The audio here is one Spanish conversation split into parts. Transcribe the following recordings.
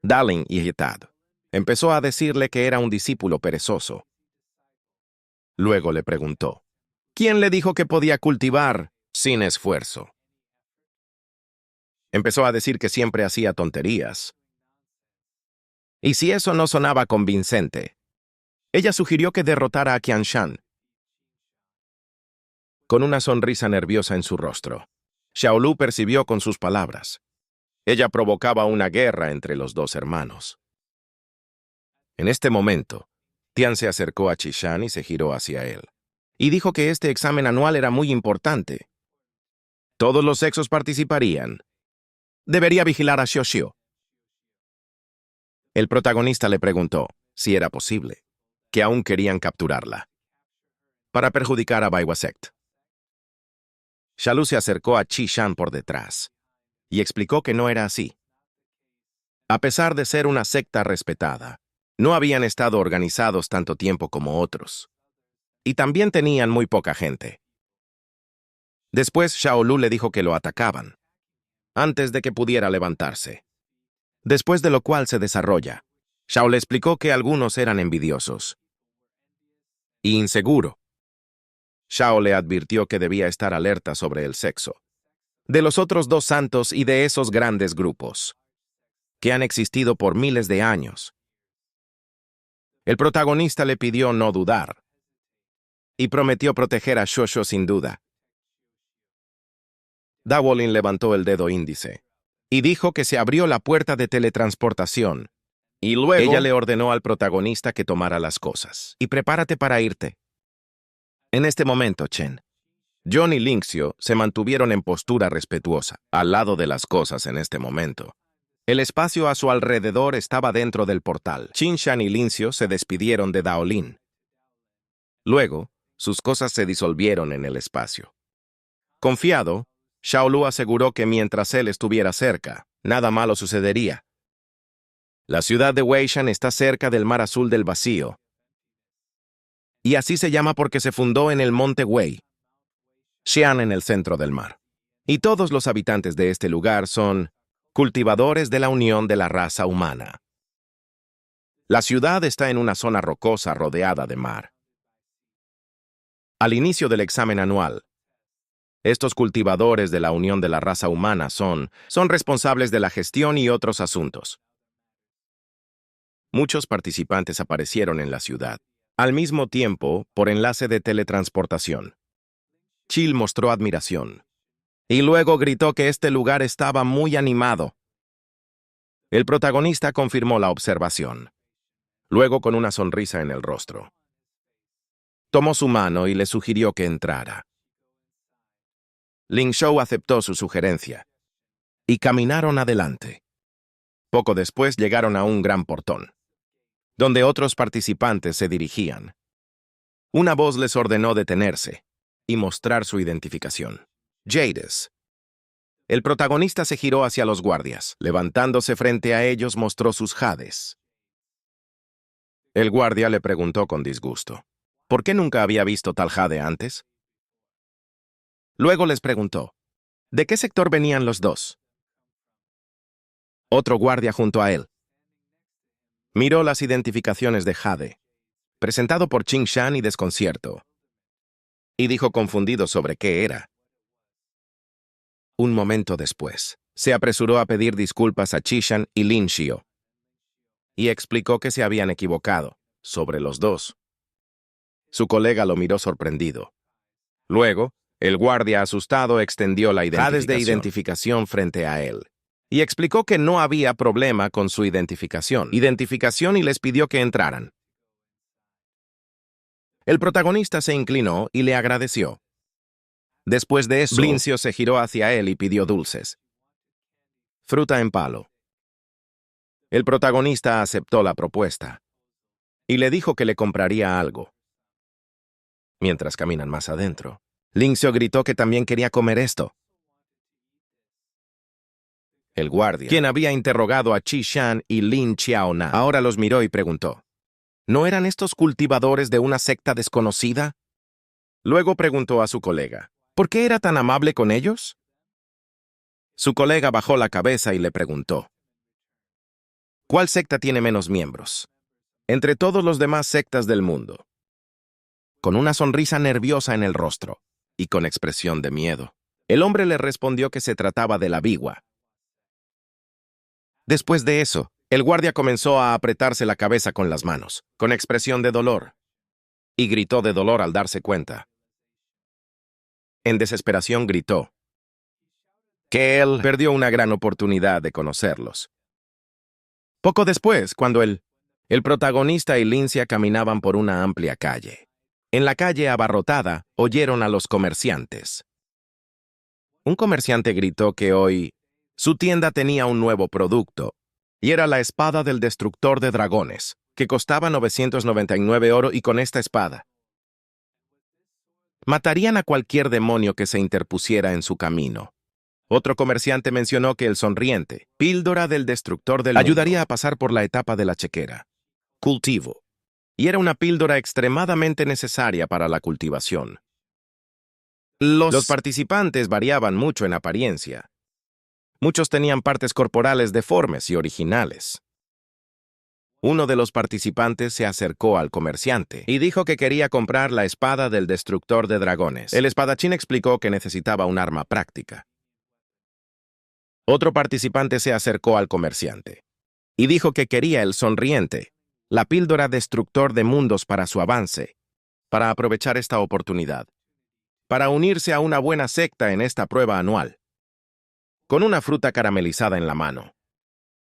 Dalin, irritado, empezó a decirle que era un discípulo perezoso. Luego le preguntó, ¿quién le dijo que podía cultivar sin esfuerzo? Empezó a decir que siempre hacía tonterías. Y si eso no sonaba convincente, ella sugirió que derrotara a Qianshan. Con una sonrisa nerviosa en su rostro, Xiaolu percibió con sus palabras. Ella provocaba una guerra entre los dos hermanos. En este momento, Tian se acercó a Qishan y se giró hacia él. Y dijo que este examen anual era muy importante. Todos los sexos participarían. Debería vigilar a Xiao. El protagonista le preguntó si era posible, que aún querían capturarla, para perjudicar a Baiwa Sect. Xiaolu se acercó a Qishan por detrás y explicó que no era así. A pesar de ser una secta respetada, no habían estado organizados tanto tiempo como otros. Y también tenían muy poca gente. Después Xiaolu le dijo que lo atacaban, antes de que pudiera levantarse. Después de lo cual se desarrolla. Xiao le explicó que algunos eran envidiosos y inseguro. Xiao le advirtió que debía estar alerta sobre el sexo de los otros dos santos y de esos grandes grupos que han existido por miles de años. El protagonista le pidió no dudar y prometió proteger a Xiao sin duda. Dawolin levantó el dedo índice y dijo que se abrió la puerta de teletransportación. Y luego ella le ordenó al protagonista que tomara las cosas. Y prepárate para irte. En este momento, Chen, John y Lingxiu se mantuvieron en postura respetuosa, al lado de las cosas en este momento. El espacio a su alrededor estaba dentro del portal. Qinshan y Lingxiu se despidieron de Daolin. Luego, sus cosas se disolvieron en el espacio. Confiado, Xiaolu aseguró que mientras él estuviera cerca, nada malo sucedería. La ciudad de Weishan está cerca del Mar Azul del Vacío. Y así se llama porque se fundó en el monte Wei, Xi'an en el centro del mar. Y todos los habitantes de este lugar son cultivadores de la unión de la raza humana. La ciudad está en una zona rocosa rodeada de mar. Al inicio del examen anual, estos cultivadores de la unión de la raza humana son responsables de la gestión y otros asuntos. Muchos participantes aparecieron en la ciudad, al mismo tiempo por enlace de teletransportación. Chill mostró admiración, y luego gritó que este lugar estaba muy animado. El protagonista confirmó la observación, luego con una sonrisa en el rostro. Tomó su mano y le sugirió que entrara. Lingxiu aceptó su sugerencia, y caminaron adelante. Poco después llegaron a un gran portón, donde otros participantes se dirigían. Una voz les ordenó detenerse y mostrar su identificación. Jades. El protagonista se giró hacia los guardias. Levantándose frente a ellos, mostró sus jades. El guardia le preguntó con disgusto, ¿por qué nunca había visto tal jade antes? Luego les preguntó, ¿de qué sector venían los dos? Otro guardia junto a él miró las identificaciones de jade, presentado por Qinshan y desconcierto, y dijo confundido sobre qué era. Un momento después, se apresuró a pedir disculpas a Qishan y Lingxiu, y explicó que se habían equivocado sobre los dos. Su colega lo miró sorprendido. Luego, el guardia asustado extendió la identificación frente a él, y explicó que no había problema con su identificación y les pidió que entraran. El protagonista se inclinó y le agradeció. Después de eso, Lingxiu se giró hacia él y pidió dulces. Fruta en palo. El protagonista aceptó la propuesta y le dijo que le compraría algo. Mientras caminan más adentro, Lingxiu gritó que también quería comer esto. El guardia, quien había interrogado a Qishan y Lin Xiaona, ahora los miró y preguntó, ¿no eran estos cultivadores de una secta desconocida? Luego preguntó a su colega, ¿por qué era tan amable con ellos? Su colega bajó la cabeza y le preguntó, ¿Cuál secta tiene menos miembros? Entre todos los demás sectas del mundo. Con una sonrisa nerviosa en el rostro y con expresión de miedo, el hombre le respondió que se trataba de la Biwa. Después de eso, el guardia comenzó a apretarse la cabeza con las manos, con expresión de dolor, y gritó de dolor al darse cuenta. En desesperación gritó que él perdió una gran oportunidad de conocerlos. Poco después, cuando el protagonista y Lincia caminaban por una amplia calle. En la calle abarrotada, oyeron a los comerciantes. Un comerciante gritó que hoy su tienda tenía un nuevo producto, y era la espada del destructor de dragones, que costaba 999 oro, y con esta espada matarían a cualquier demonio que se interpusiera en su camino. Otro comerciante mencionó que el sonriente, píldora del destructor del mundo, ayudaría a pasar por la etapa de la chequera, cultivo, y era una píldora extremadamente necesaria para la cultivación. Los participantes variaban mucho en apariencia. Muchos tenían partes corporales deformes y originales. Uno de los participantes se acercó al comerciante y dijo que quería comprar la espada del destructor de dragones. El espadachín explicó que necesitaba un arma práctica. Otro participante se acercó al comerciante y dijo que quería el sonriente, la píldora destructor de mundos para su avance, para aprovechar esta oportunidad, para unirse a una buena secta en esta prueba anual. Con una fruta caramelizada en la mano,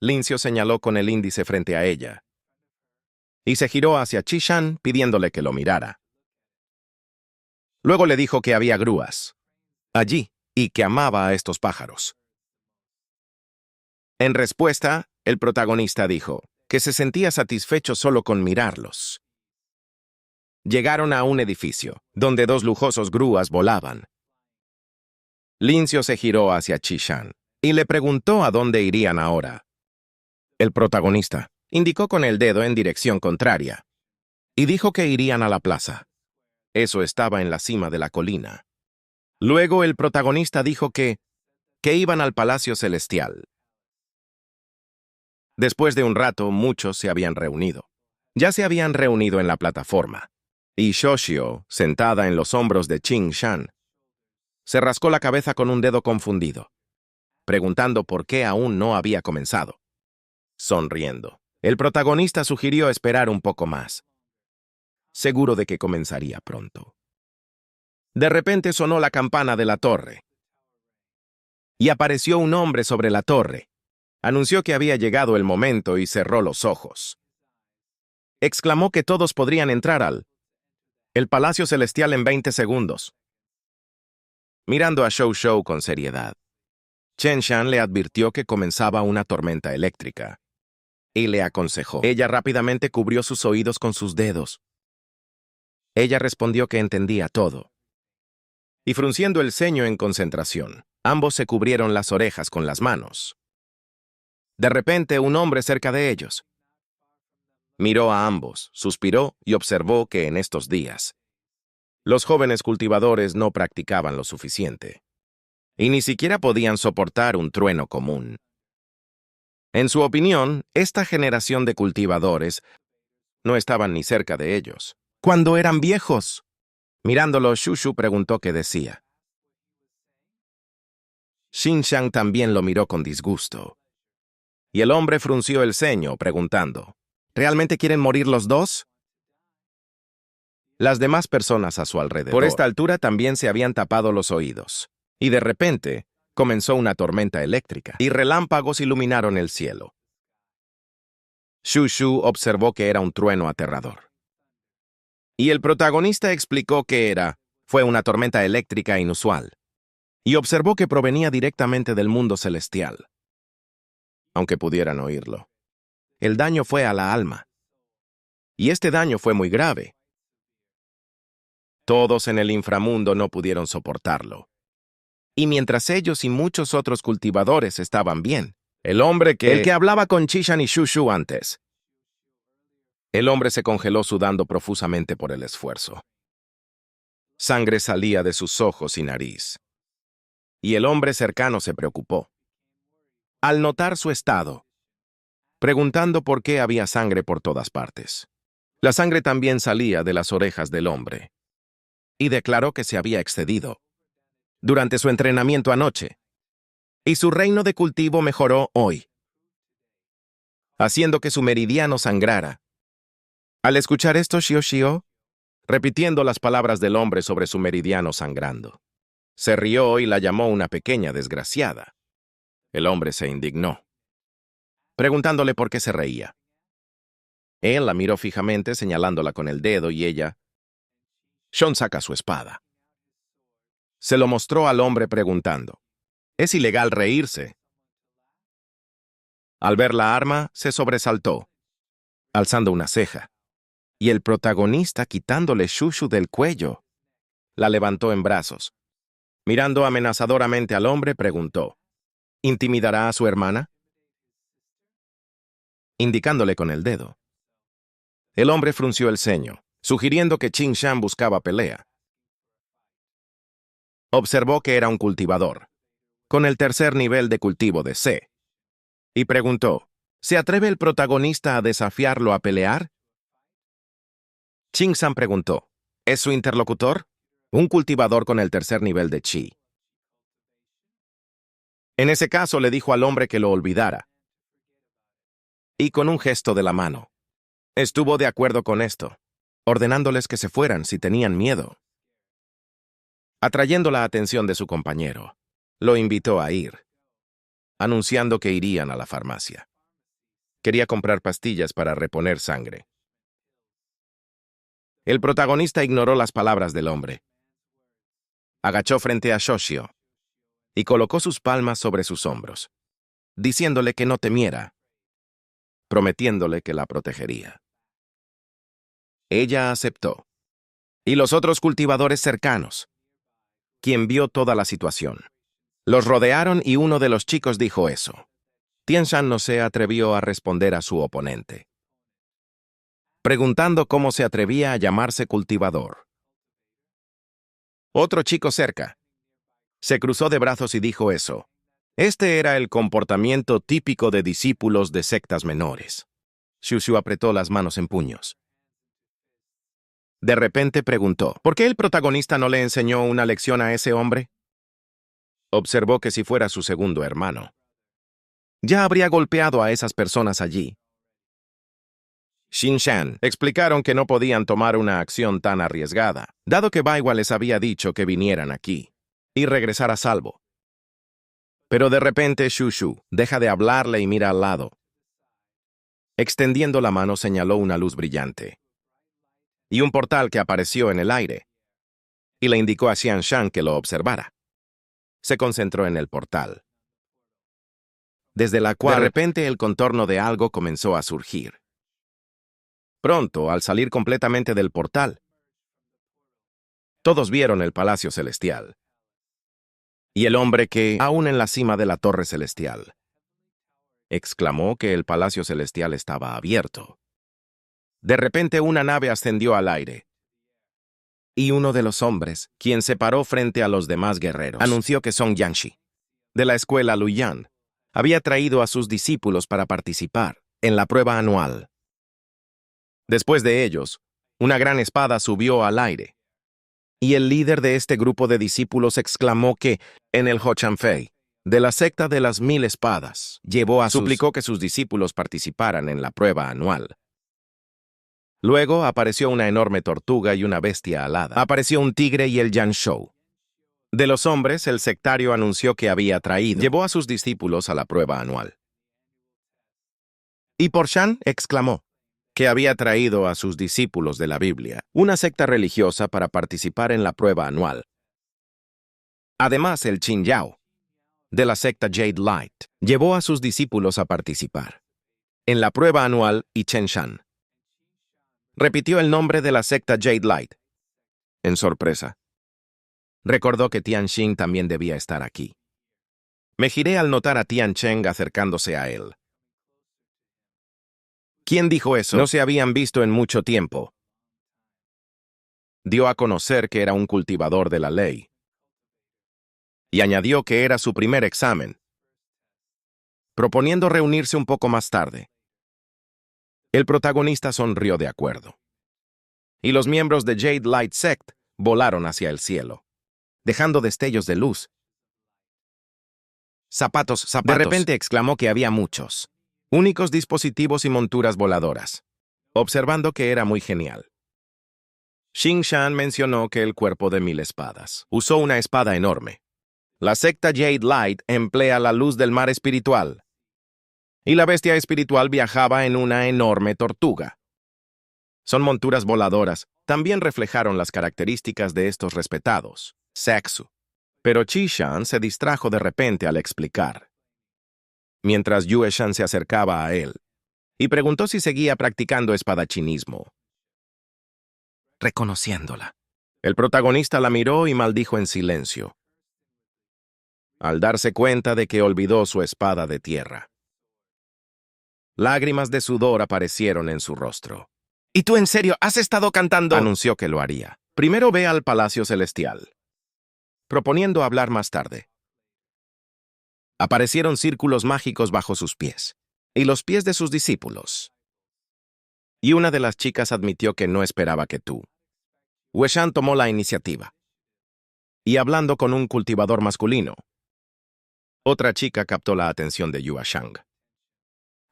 Lincio señaló con el índice frente a ella y se giró hacia Chishan pidiéndole que lo mirara. Luego le dijo que había grúas allí y que amaba a estos pájaros. En respuesta, el protagonista dijo que se sentía satisfecho solo con mirarlos. Llegaron a un edificio, donde dos lujosos grúas volaban. Lincio se giró hacia Chishan y le preguntó a dónde irían ahora. El protagonista indicó con el dedo en dirección contraria y dijo que irían a la plaza. Eso estaba en la cima de la colina. Luego el protagonista dijo que iban al Palacio Celestial. Después de un rato, muchos se habían reunido. Ya se habían reunido en la plataforma, y Shoshio, sentada en los hombros de Qing Shan, se rascó la cabeza con un dedo confundido, preguntando por qué aún no había comenzado. Sonriendo, el protagonista sugirió esperar un poco más, seguro de que comenzaría pronto. De repente sonó la campana de la torre, y apareció un hombre sobre la torre. Anunció que había llegado el momento y cerró los ojos. Exclamó que todos podrían entrar al Palacio Celestial en 20 segundos. Mirando a Shou Shou con seriedad, Chen Shan le advirtió que comenzaba una tormenta eléctrica y le aconsejó. Ella rápidamente cubrió sus oídos con sus dedos. Ella respondió que entendía todo. Y frunciendo el ceño en concentración, ambos se cubrieron las orejas con las manos. De repente, un hombre cerca de ellos miró a ambos, suspiró y observó que en estos días los jóvenes cultivadores no practicaban lo suficiente y ni siquiera podían soportar un trueno común. En su opinión, esta generación de cultivadores no estaban ni cerca de ellos. Cuando eran viejos, mirándolo, Shushu preguntó qué decía. Xinxiang también lo miró con disgusto. Y el hombre frunció el ceño, preguntando, ¿realmente quieren morir los dos? Las demás personas a su alrededor, por esta altura, también se habían tapado los oídos. Y de repente, comenzó una tormenta eléctrica, y relámpagos iluminaron el cielo. Shushu observó que era un trueno aterrador. Y el protagonista explicó que fue una tormenta eléctrica inusual, y observó que provenía directamente del mundo celestial. Aunque pudieran oírlo, el daño fue a la alma. Y este daño fue muy grave. Todos en el inframundo no pudieron soportarlo. Y mientras ellos y muchos otros cultivadores estaban bien, el que hablaba con Chishan y Shushu antes, el hombre se congeló sudando profusamente por el esfuerzo. Sangre salía de sus ojos y nariz. Y el hombre cercano se preocupó. Al notar su estado, preguntando por qué había sangre por todas partes. La sangre también salía de las orejas del hombre, y declaró que se había excedido durante su entrenamiento anoche, y su reino de cultivo mejoró hoy, haciendo que su meridiano sangrara. Al escuchar esto, Shio, repitiendo las palabras del hombre sobre su meridiano sangrando, se rió y la llamó una pequeña desgraciada. El hombre se indignó, preguntándole por qué se reía. Él la miró fijamente, señalándola con el dedo, y ella, Sean saca su espada. Se lo mostró al hombre preguntando, ¿es ilegal reírse? Al ver la arma, se sobresaltó, alzando una ceja, y el protagonista, quitándole Shushu del cuello, la levantó en brazos. Mirando amenazadoramente al hombre, preguntó, ¿intimidará a su hermana? Indicándole con el dedo. El hombre frunció el ceño, sugiriendo que Qin Shan buscaba pelea. Observó que era un cultivador, con el tercer nivel de cultivo de C, y preguntó, ¿se atreve el protagonista a desafiarlo a pelear? Qin Shan preguntó, ¿es su interlocutor? Un cultivador con el tercer nivel de Qi. En ese caso le dijo al hombre que lo olvidara, y con un gesto de la mano, estuvo de acuerdo con esto, ordenándoles que se fueran si tenían miedo. Atrayendo la atención de su compañero, lo invitó a ir, anunciando que irían a la farmacia. Quería comprar pastillas para reponer sangre. El protagonista ignoró las palabras del hombre. Agachó frente a Shoshio y colocó sus palmas sobre sus hombros, diciéndole que no temiera, prometiéndole que la protegería. Ella aceptó. Y los otros cultivadores cercanos, quien vio toda la situación, los rodearon y uno de los chicos dijo eso. Tian Shan no se atrevió a responder a su oponente, preguntando cómo se atrevía a llamarse cultivador. Otro chico cerca se cruzó de brazos y dijo eso. Este era el comportamiento típico de discípulos de sectas menores. Shushu apretó las manos en puños. De repente preguntó, ¿por qué el protagonista no le enseñó una lección a ese hombre? Observó que si fuera su segundo hermano, ya habría golpeado a esas personas allí. Qin Shan explicaron que no podían tomar una acción tan arriesgada, dado que Baiwa les había dicho que vinieran aquí y regresar a salvo. Pero de repente Shushu deja de hablarle y mira al lado. Extendiendo la mano señaló una luz brillante y un portal que apareció en el aire, y le indicó a Xian Shan que lo observara. Se concentró en el portal, desde la cual de repente el contorno de algo comenzó a surgir. Pronto, al salir completamente del portal, todos vieron el Palacio Celestial y el hombre que, aún en la cima de la Torre Celestial, exclamó que el Palacio Celestial estaba abierto. De repente una nave ascendió al aire, y uno de los hombres, quien se paró frente a los demás guerreros, anunció que Song Yanxi, de la escuela Luyan, había traído a sus discípulos para participar en la prueba anual. Después de ellos, una gran espada subió al aire, y el líder de este grupo de discípulos exclamó que, en el Ho Chan Fei, de la secta de las 1000 espadas, suplicó que sus discípulos participaran en la prueba anual. Luego apareció una enorme tortuga y una bestia alada. Apareció un tigre y el Yan Shou. De los hombres, el sectario anunció que llevó a sus discípulos a la prueba anual. Y por Shan exclamó que había traído a sus discípulos de la Biblia, una secta religiosa, para participar en la prueba anual. Además, el Qin Yao, de la secta Jade Light, llevó a sus discípulos a participar en la prueba anual, y Chen Shan repitió el nombre de la secta Jade Light. En sorpresa, recordó que Tian Xing también debía estar aquí. Me giré al notar a Tian Cheng acercándose a él. ¿Quién dijo eso? No se habían visto en mucho tiempo. Dio a conocer que era un cultivador de la ley, y añadió que era su primer examen, proponiendo reunirse un poco más tarde. El protagonista sonrió de acuerdo. Y los miembros de Jade Light Sect volaron hacia el cielo, dejando destellos de luz. Zapatos, zapatos. De repente exclamó que había muchos. Únicos dispositivos y monturas voladoras, observando que era muy genial. Xing Shan mencionó que el cuerpo de 1000 espadas. Usó una espada enorme. La secta Jade Light emplea la luz del mar espiritual. Y la bestia espiritual viajaba en una enorme tortuga. Son monturas voladoras. También reflejaron las características de estos respetados, Sexu. Pero Qi Shan se distrajo de repente al explicar, mientras Yue Shan se acercaba a él, y preguntó si seguía practicando espadachinismo. Reconociéndola. El protagonista la miró y maldijo en silencio, al darse cuenta de que olvidó su espada de tierra. Lágrimas de sudor aparecieron en su rostro. ¿Y tú en serio has estado cantando? Anunció que lo haría. Primero ve al Palacio Celestial, proponiendo hablar más tarde. Aparecieron círculos mágicos bajo sus pies, y los pies de sus discípulos. Y una de las chicas admitió que no esperaba que tú. Wei Shan tomó la iniciativa. Y hablando con un cultivador masculino, otra chica captó la atención de Yue Shang.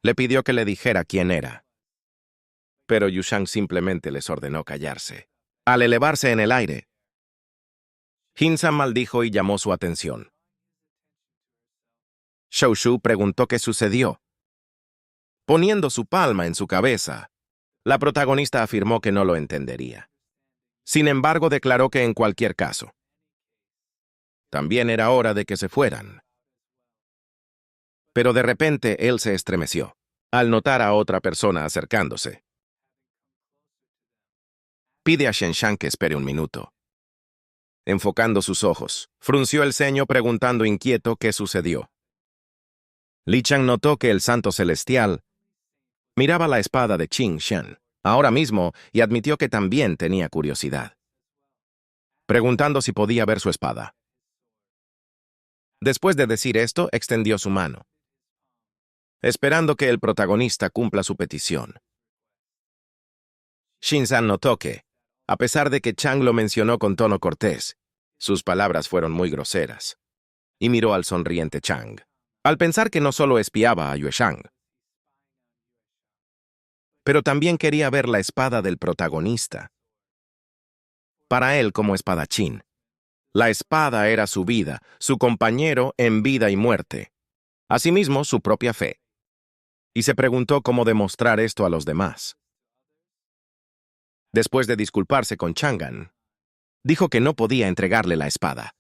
Le pidió que le dijera quién era. Pero Yu Shang simplemente les ordenó callarse. Al elevarse en el aire, Hinsa maldijo y llamó su atención. Shou Shu preguntó qué sucedió. Poniendo su palma en su cabeza, la protagonista afirmó que no lo entendería. Sin embargo, declaró que en cualquier caso, también era hora de que se fueran. Pero de repente él se estremeció, al notar a otra persona acercándose. Pide a Shen Shan que espere un minuto. Enfocando sus ojos, frunció el ceño preguntando inquieto qué sucedió. Li Chang notó que el santo celestial miraba la espada de Qing Shen ahora mismo y admitió que también tenía curiosidad, preguntando si podía ver su espada. Después de decir esto, extendió su mano, esperando que el protagonista cumpla su petición. Shin-san notó que, a pesar de que Chang lo mencionó con tono cortés, sus palabras fueron muy groseras, y miró al sonriente Chang, al pensar que no solo espiaba a Yue Shang, pero también quería ver la espada del protagonista. Para él, como espadachín, la espada era su vida, su compañero en vida y muerte, asimismo su propia fe, y se preguntó cómo demostrar esto a los demás. Después de disculparse con Chang'an, dijo que no podía entregarle la espada.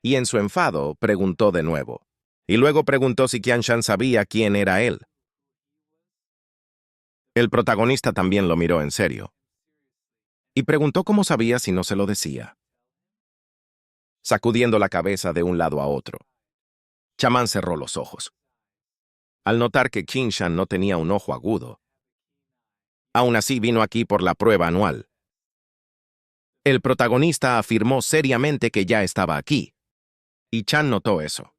Y en su enfado preguntó de nuevo, y luego preguntó si Qianshan sabía quién era él. El protagonista también lo miró en serio, y preguntó cómo sabía si no se lo decía. Sacudiendo la cabeza de un lado a otro, Chamán cerró los ojos. Al notar que Qianshan no tenía un ojo agudo, aún así vino aquí por la prueba anual. El protagonista afirmó seriamente que ya estaba aquí, y Chan notó eso.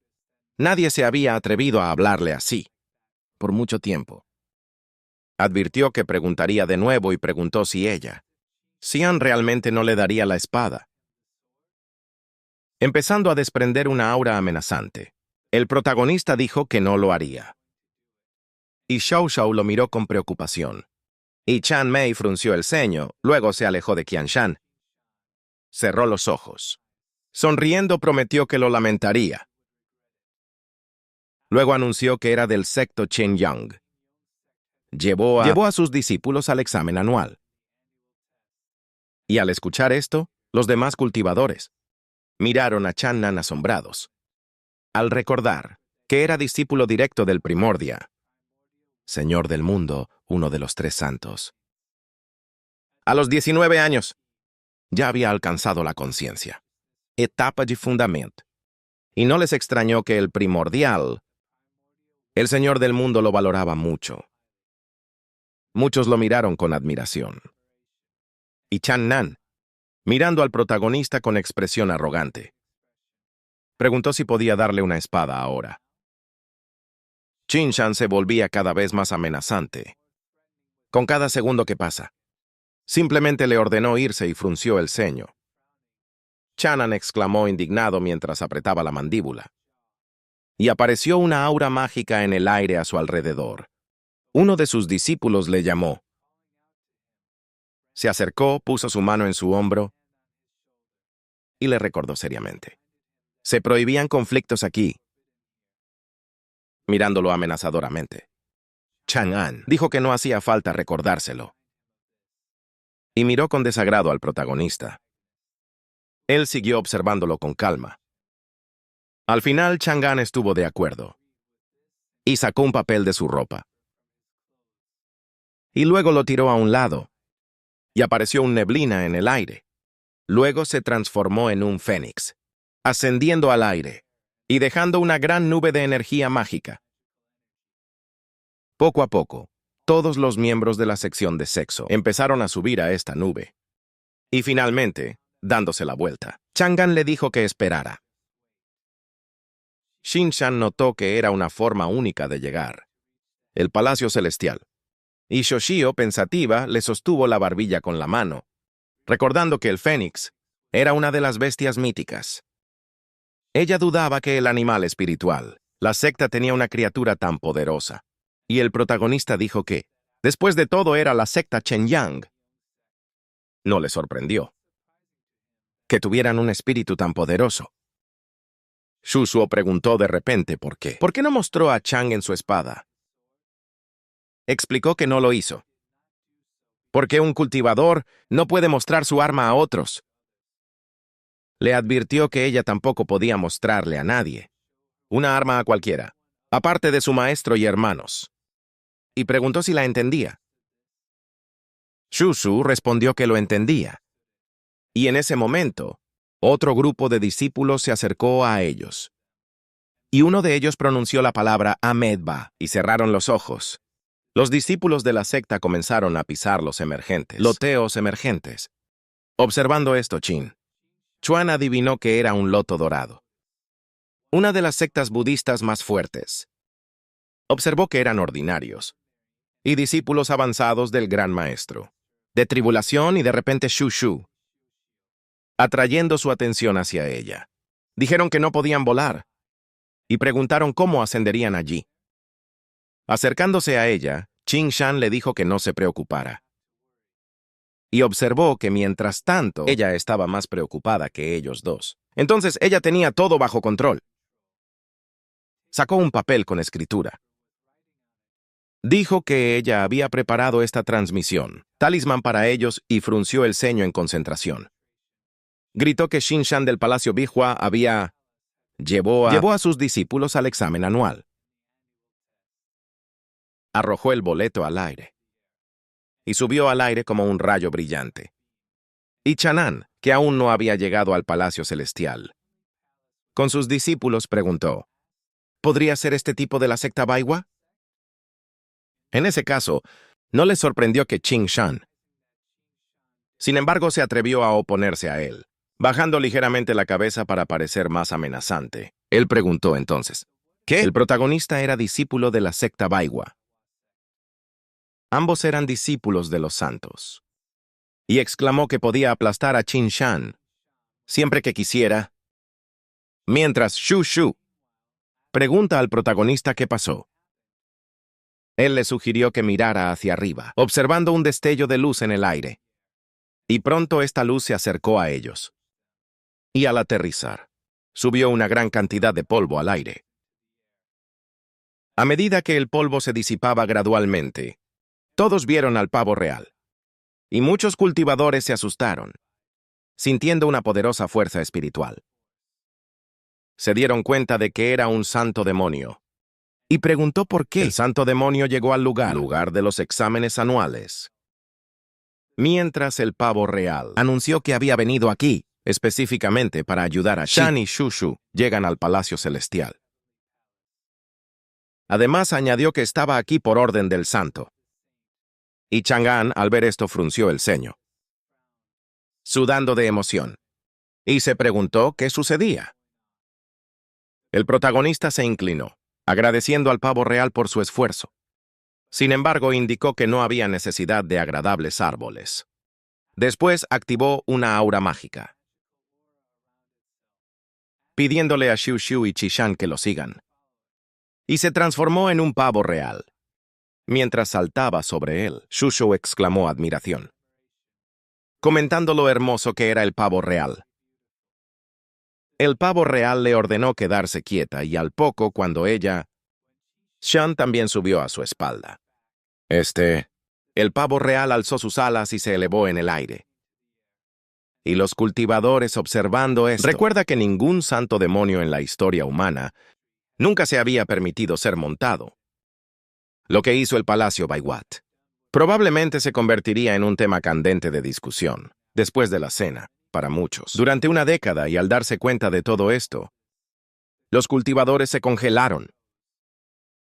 Nadie se había atrevido a hablarle así, por mucho tiempo. Advirtió que preguntaría de nuevo y preguntó si ella, Xian realmente no le daría la espada. Empezando a desprender una aura amenazante, el protagonista dijo que no lo haría. Y Xiao Xiao lo miró con preocupación. Y Chan Mei frunció el ceño, luego se alejó de Qianshan. Cerró los ojos. Sonriendo prometió que lo lamentaría. Luego anunció que era del secto Chen Yang. Llevó a sus discípulos al examen anual. Y al escuchar esto, los demás cultivadores miraron a Chan Nan asombrados, al recordar que era discípulo directo del Primordia, Señor del Mundo, uno de los 3 santos. A los 19 años, ya había alcanzado la conciencia, etapa de fundamento, y no les extrañó que el Primordial, el Señor del Mundo, lo valoraba mucho. Muchos lo miraron con admiración. Y Chan Nan, mirando al protagonista con expresión arrogante, preguntó si podía darle una espada ahora. Qin Shan se volvía cada vez más amenazante, con cada segundo que pasa. Simplemente le ordenó irse y frunció el ceño. Chanan exclamó indignado mientras apretaba la mandíbula. Y apareció una aura mágica en el aire a su alrededor. Uno de sus discípulos le llamó. Se acercó, puso su mano en su hombro y le recordó seriamente. Se prohibían conflictos aquí. Mirándolo amenazadoramente. Chang'an dijo que no hacía falta recordárselo. Y miró con desagrado al protagonista. Él siguió observándolo con calma. Al final, Chang'an estuvo de acuerdo. Y sacó un papel de su ropa. Y luego lo tiró a un lado. Y apareció una neblina en el aire. Luego se transformó en un fénix, ascendiendo al aire y dejando una gran nube de energía mágica. Poco a poco, todos los miembros de la sección de sexo empezaron a subir a esta nube. Y finalmente, dándose la vuelta, Chang'an le dijo que esperara. Xing-Shan notó que era una forma única de llegar. El Palacio Celestial. Y Xochitl, pensativa, le sostuvo la barbilla con la mano, recordando que el fénix era una de las bestias míticas. Ella dudaba que el animal espiritual, la secta, tenía una criatura tan poderosa. Y el protagonista dijo que, después de todo, era la secta Chen Yang. No le sorprendió que tuvieran un espíritu tan poderoso. Shusuo preguntó de repente por qué. ¿Por qué no mostró a Chang en su espada? Explicó que no lo hizo. Porque un cultivador no puede mostrar su arma a otros. Le advirtió que ella tampoco podía mostrarle a nadie una arma a cualquiera, aparte de su maestro y hermanos. Y preguntó si la entendía. Shusu respondió que lo entendía. Y en ese momento, otro grupo de discípulos se acercó a ellos. Y uno de ellos pronunció la palabra Amedba y cerraron los ojos. Los discípulos de la secta comenzaron a pisar los emergentes, loteos emergentes. Observando esto, Chuan adivinó que era un loto dorado. Una de las sectas budistas más fuertes. Observó que eran ordinarios y discípulos avanzados del gran maestro, de tribulación y de repente Shushu, atrayendo su atención hacia ella. Dijeron que no podían volar y preguntaron cómo ascenderían allí. Acercándose a ella, Xing-Shan le dijo que no se preocupara. Y observó que mientras tanto, ella estaba más preocupada que ellos dos. Entonces ella tenía todo bajo control. Sacó un papel con escritura. Dijo que ella había preparado esta transmisión, talismán para ellos, y frunció el ceño en concentración. Gritó que Xing-Shan del Palacio Bihua llevó a sus discípulos al examen anual. Arrojó el boleto al aire. Y subió al aire como un rayo brillante. Y Chanan, que aún no había llegado al Palacio Celestial, con sus discípulos preguntó, ¿podría ser este tipo de la secta Baiwa? En ese caso, no le sorprendió que Xing-Shan, sin embargo, se atrevió a oponerse a él, bajando ligeramente la cabeza para parecer más amenazante. Él preguntó entonces, ¿qué? El protagonista era discípulo de la secta Baiwa. Ambos eran discípulos de los santos. Y exclamó que podía aplastar a Xing-Shan siempre que quisiera. Mientras Shu pregunta al protagonista qué pasó. Él le sugirió que mirara hacia arriba, observando un destello de luz en el aire. Y pronto esta luz se acercó a ellos. Y al aterrizar, subió una gran cantidad de polvo al aire. A medida que el polvo se disipaba gradualmente, todos vieron al pavo real. Y muchos cultivadores se asustaron, sintiendo una poderosa fuerza espiritual. Se dieron cuenta de que era un santo demonio. Y preguntó por qué el santo demonio llegó al lugar de los exámenes anuales. Mientras el pavo real anunció que había venido aquí, específicamente para ayudar a Shan y Shushu, llegan al Palacio Celestial. Además, añadió que estaba aquí por orden del santo. Y Chang'an, al ver esto, frunció el ceño, sudando de emoción, y se preguntó qué sucedía. El protagonista se inclinó, agradeciendo al pavo real por su esfuerzo. Sin embargo, indicó que no había necesidad de agradables árboles. Después activó una aura mágica, pidiéndole a Xiu Xiu y Qishan que lo sigan, y se transformó en un pavo real. Mientras saltaba sobre él, Xiu Xiu exclamó admiración, comentando lo hermoso que era el pavo real. El pavo real le ordenó quedarse quieta y al poco, cuando Shan también subió a su espalda. El pavo real alzó sus alas y se elevó en el aire. Y los cultivadores observando esto. Recuerda que ningún santo demonio en la historia humana nunca se había permitido ser montado. Lo que hizo el Palacio Baiwat probablemente se convertiría en un tema candente de discusión, después de la cena, para muchos. Durante una década, y al darse cuenta de todo esto, los cultivadores se congelaron.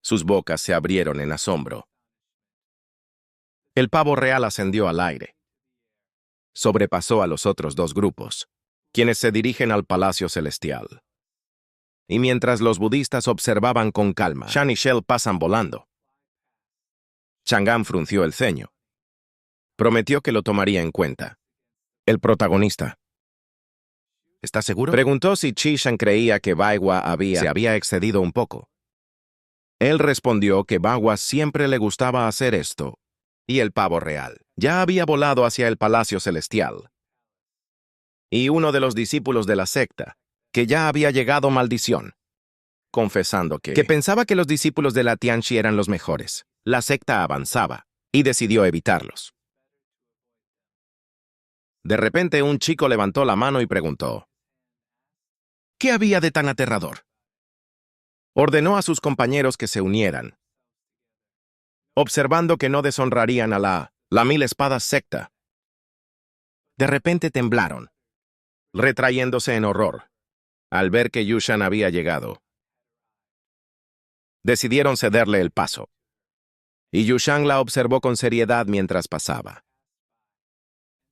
Sus bocas se abrieron en asombro. El pavo real ascendió al aire. Sobrepasó a los otros dos grupos, quienes se dirigen al Palacio Celestial. Y mientras los budistas observaban con calma, Shan y Shell pasan volando. Chang'an frunció el ceño. Prometió que lo tomaría en cuenta. El protagonista. ¿Estás seguro? Preguntó si Qishan creía que Baiwa se había excedido un poco. Él respondió que Baiwa siempre le gustaba hacer esto, y el pavo real ya había volado hacia el Palacio Celestial. Y uno de los discípulos de la secta, que ya había llegado maldición, confesando que pensaba que los discípulos de la Tianxi eran los mejores. La secta avanzaba, y decidió evitarlos. De repente un chico levantó la mano y preguntó, ¿qué había de tan aterrador? Ordenó a sus compañeros que se unieran, observando que no deshonrarían a la Mil Espadas secta. De repente temblaron, retrayéndose en horror, al ver que Yushan había llegado. Decidieron cederle el paso, y Yushan la observó con seriedad mientras pasaba.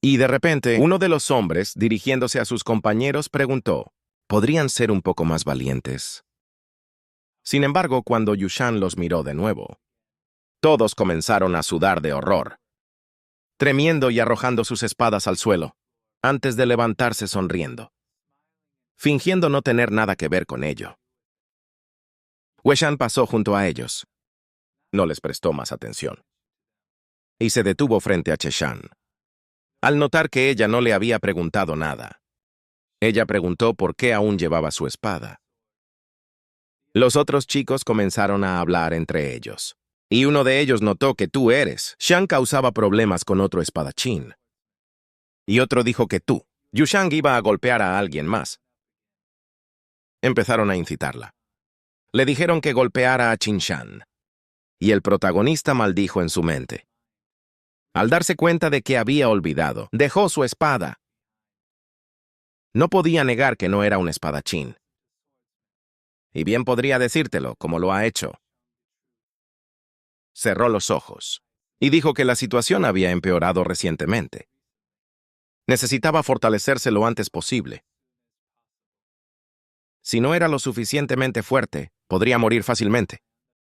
Y de repente, uno de los hombres, dirigiéndose a sus compañeros, preguntó, ¿podrían ser un poco más valientes? Sin embargo, cuando Yushan los miró de nuevo, todos comenzaron a sudar de horror, tremiendo y arrojando sus espadas al suelo, antes de levantarse sonriendo, fingiendo no tener nada que ver con ello. Weishan pasó junto a ellos. No les prestó más atención. Y se detuvo frente a Cheshan. Al notar que ella no le había preguntado nada, ella preguntó por qué aún llevaba su espada. Los otros chicos comenzaron a hablar entre ellos, y uno de ellos notó que Shan causaba problemas con otro espadachín. Y otro dijo que Yushan iba a golpear a alguien más. Empezaron a incitarla. Le dijeron que golpeara a Qinshan, y el protagonista maldijo en su mente. Al darse cuenta de que había olvidado, dejó su espada. No podía negar que no era un espadachín. Y bien podría decírtelo, como lo ha hecho. Cerró los ojos y dijo que la situación había empeorado recientemente. Necesitaba fortalecerse lo antes posible. Si no era lo suficientemente fuerte, podría morir fácilmente.